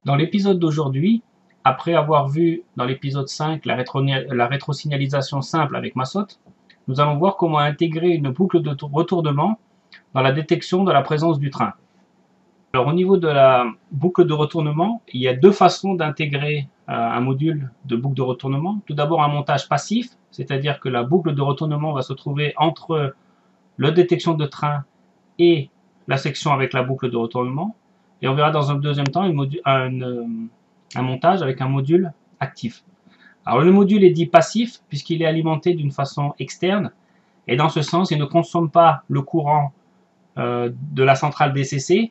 Dans l'épisode d'aujourd'hui, après avoir vu dans l'épisode 5 la rétrosignalisation simple avec Massot, nous allons voir comment intégrer une boucle de retournement dans la détection de la présence du train. Alors au niveau de la boucle de retournement, il y a deux façons d'intégrer un module de boucle de retournement. Tout d'abord un montage passif, c'est-à-dire que la boucle de retournement va se trouver entre la détection de train et la section avec la boucle de retournement. Et on verra dans un deuxième temps un montage avec un module actif. Alors le module est dit passif puisqu'il est alimenté d'une façon externe et dans ce sens il ne consomme pas le courant de la centrale DCC.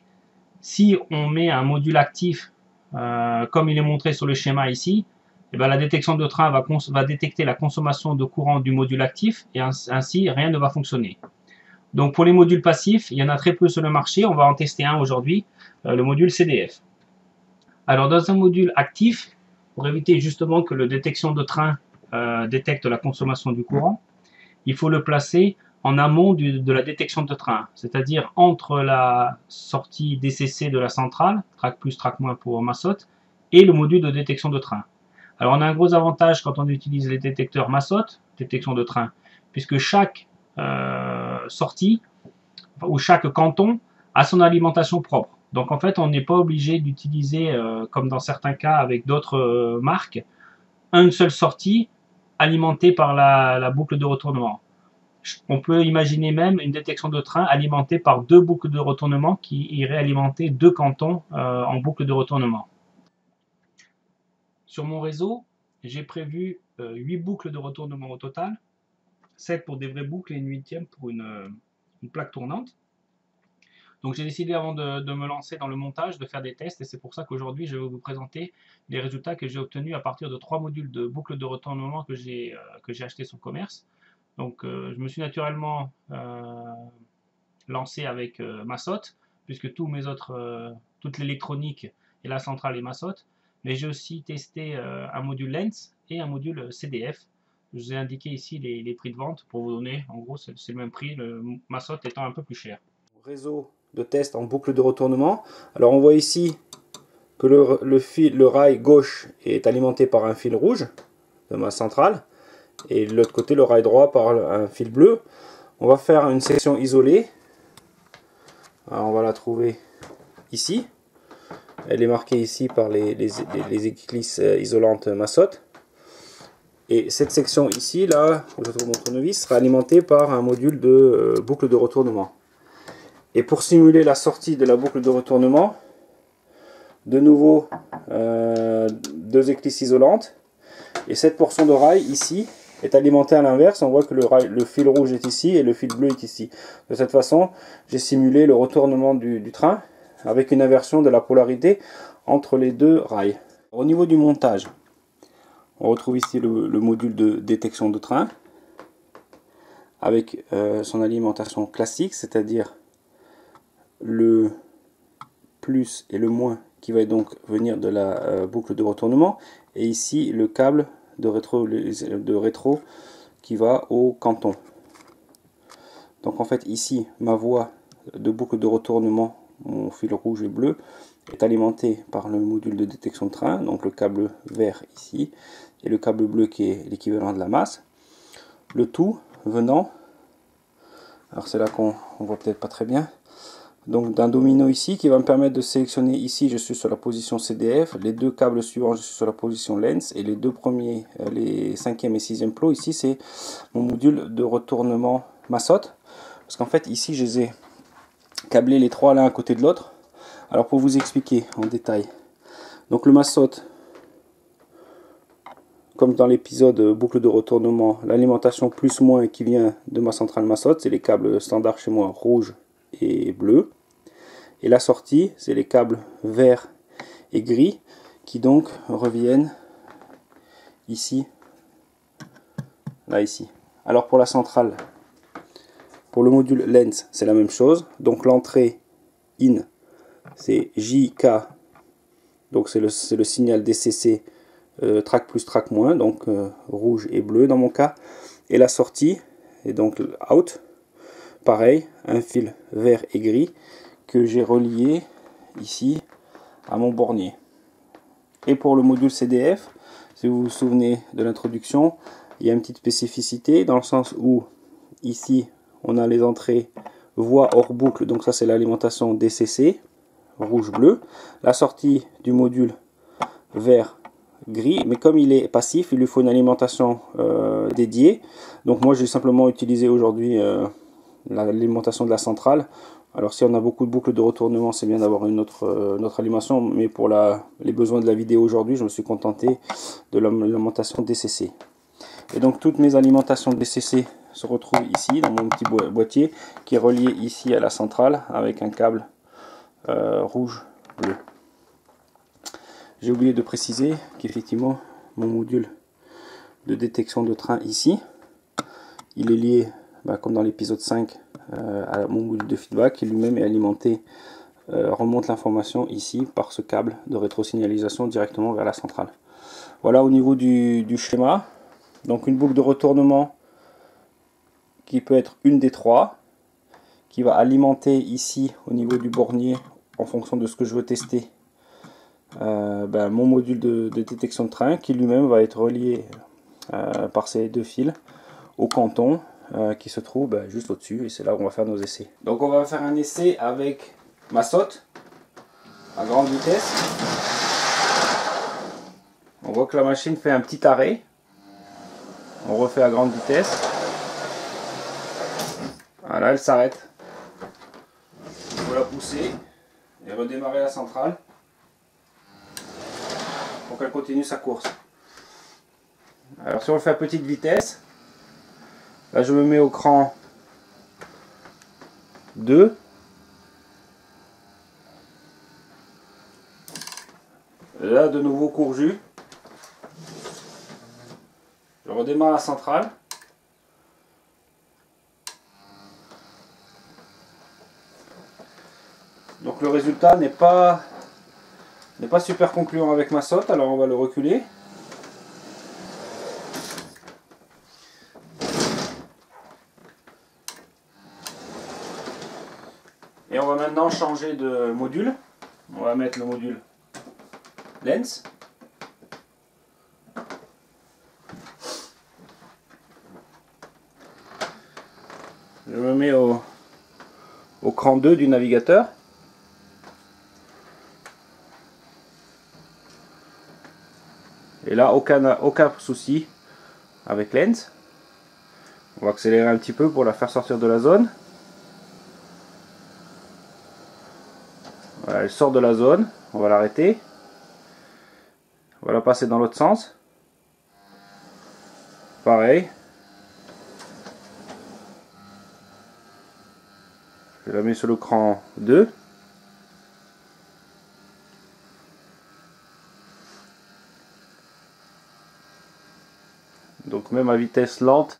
Si on met un module actif comme il est montré sur le schéma ici, et bien la détection de train va détecter la consommation de courant du module actif et ainsi rien ne va fonctionner. Donc pour les modules passifs, il y en a très peu sur le marché, on va en tester un aujourd'hui, le module CDF. Alors dans un module actif, pour éviter justement que le détection de train détecte la consommation du courant, il faut le placer en amont de la détection de train, c'est-à-dire entre la sortie DCC de la centrale, track plus, track moins pour Massot, et le module de détection de train. Alors on a un gros avantage quand on utilise les détecteurs Massot, détection de train, puisque chaque sortie ou chaque canton a son alimentation propre. Donc en fait, on n'est pas obligé d'utiliser, comme dans certains cas avec d'autres marques, une seule sortie alimentée par la boucle de retournement. On peut imaginer même une détection de train alimentée par deux boucles de retournement qui iraient alimenter deux cantons en boucle de retournement. Sur mon réseau, j'ai prévu 8 boucles de retournement au total, 7 pour des vraies boucles et une 8e pour une plaque tournante. Donc j'ai décidé avant de me lancer dans le montage de faire des tests et c'est pour ça qu'aujourd'hui je vais vous présenter les résultats que j'ai obtenus à partir de 3 modules de boucles de retournement que j'ai acheté sur commerce. Donc je me suis naturellement lancé avec Massot puisque toute l'électronique et la centrale est Massot, mais j'ai aussi testé un module Lens et un module CDF. Je vous ai indiqué ici les prix de vente pour vous donner, en gros c'est le même prix, le Massot étant un peu plus cher. Réseau de test en boucle de retournement. Alors on voit ici que le rail gauche est alimenté par un fil rouge de ma centrale et de l'autre côté le rail droit par un fil bleu. On va faire une section isolée. Alors on va la trouver ici. Elle est marquée ici par les éclisses isolantes Massot. Et cette section ici, là, où je trouve mon tournevis, sera alimentée par un module de boucle de retournement. Et pour simuler la sortie de la boucle de retournement, de nouveau deux éclisses isolantes. Et cette portion de rail ici est alimentée à l'inverse. On voit que le fil rouge est ici et le fil bleu est ici. De cette façon, j'ai simulé le retournement du train avec une inversion de la polarité entre les deux rails. Au niveau du montage, on retrouve ici le module de détection de train avec son alimentation classique, c'est-à-dire le plus et le moins qui va donc venir de la boucle de retournement, et ici le câble de rétro qui va au canton. Donc en fait ici ma voie de boucle de retournement, mon fil rouge et bleu, est alimenté par le module de détection de train, donc le câble vert ici et le câble bleu qui est l'équivalent de la masse, le tout venant, alors c'est là qu'on voit peut-être pas très bien, donc d'un domino ici qui va me permettre de sélectionner. Ici je suis sur la position CDF, les deux câbles suivants je suis sur la position Lens, et les deux premiers, les 5e et 6e plots ici, c'est mon module de retournement Massot, parce qu'en fait ici je les ai câblés les trois l'un à côté de l'autre. Alors pour vous expliquer en détail, donc le Massot, comme dans l'épisode boucle de retournement, l'alimentation plus moins qui vient de ma centrale Massot, c'est les câbles standards chez moi rouge et bleu. Et la sortie, c'est les câbles vert et gris qui donc reviennent ici, là ici. Alors pour la centrale, pour le module Lens, c'est la même chose. Donc l'entrée in, c'est JK, donc c'est le signal DCC track plus track moins, donc rouge et bleu dans mon cas. Et la sortie, et donc out, pareil, un fil vert et gris que j'ai relié ici à mon bornier. Et pour le module CDF, si vous vous souvenez de l'introduction, il y a une petite spécificité dans le sens où ici on a les entrées voie hors boucle, donc ça c'est l'alimentation DCC, rouge-bleu. La sortie du module vert-gris, mais comme il est passif, il lui faut une alimentation dédiée. Donc moi j'ai simplement utilisé aujourd'hui l'alimentation de la centrale. Alors si on a beaucoup de boucles de retournement, c'est bien d'avoir une autre alimentation, mais pour les besoins de la vidéo aujourd'hui, je me suis contenté de l'alimentation DCC. Et donc toutes mes alimentations DCC se retrouvent ici dans mon petit boîtier qui est relié ici à la centrale avec un câble rouge-bleu. J'ai oublié de préciser qu'effectivement mon module de détection de train ici, il est lié comme dans l'épisode 5 à mon module de feedback qui lui-même est alimenté, remonte l'information ici par ce câble de rétrosignalisation directement vers la centrale. Voilà au niveau du schéma. Donc une boucle de retournement qui peut être une des trois, qui va alimenter ici au niveau du bornier en fonction de ce que je veux tester mon module de détection de train qui lui-même va être relié par ces deux fils au canton qui se trouve juste au-dessus, et c'est là où on va faire nos essais. Donc on va faire un essai avec ma saute à grande vitesse. On voit que la machine fait un petit arrêt. On refait à grande vitesse. Voilà, elle s'arrête. Il faut la pousser et redémarrer la centrale pour qu'elle continue sa course. Alors si on le fait à petite vitesse, là je me mets au cran 2. Là de nouveau courju. Je redémarre la centrale. Donc le résultat n'est pas super concluant avec ma saute, alors on va le reculer. Et on va maintenant changer de module. On va mettre le module Lens. Je me mets au cran 2 du navigateur. Et là, aucun souci avec Lens. On va accélérer un petit peu pour la faire sortir de la zone. Voilà, elle sort de la zone. On va l'arrêter. On va la passer dans l'autre sens. Pareil. Je la mets sur le cran 2. Donc même à vitesse lente,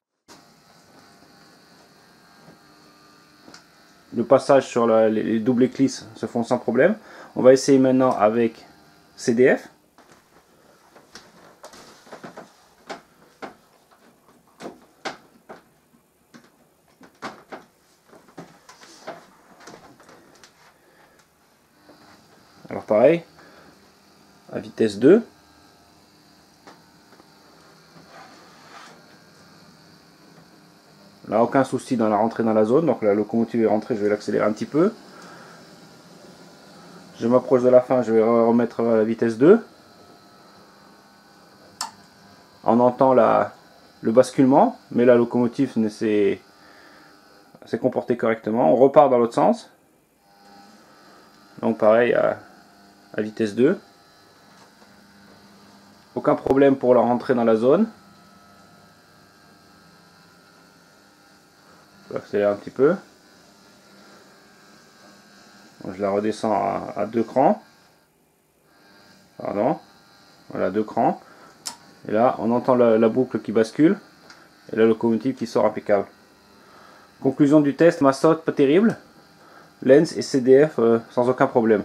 le passage sur les doubles éclisses se font sans problème. On va essayer maintenant avec CDF. Alors pareil, à vitesse 2. Là, aucun souci dans la rentrée dans la zone. Donc la locomotive est rentrée, je vais l'accélérer un petit peu. Je m'approche de la fin, je vais remettre à la vitesse 2. On entend le basculement, mais la locomotive s'est comportée correctement. On repart dans l'autre sens. Donc pareil à vitesse 2. Aucun problème pour la rentrée dans la zone. Je vais accélérer un petit peu. Donc, je la redescends à 2 crans. Pardon. Voilà, 2 crans. Et là, on entend la boucle qui bascule. Et la locomotive qui sort impeccable. Conclusion du test, ma saute pas terrible. Lens et CDF sans aucun problème.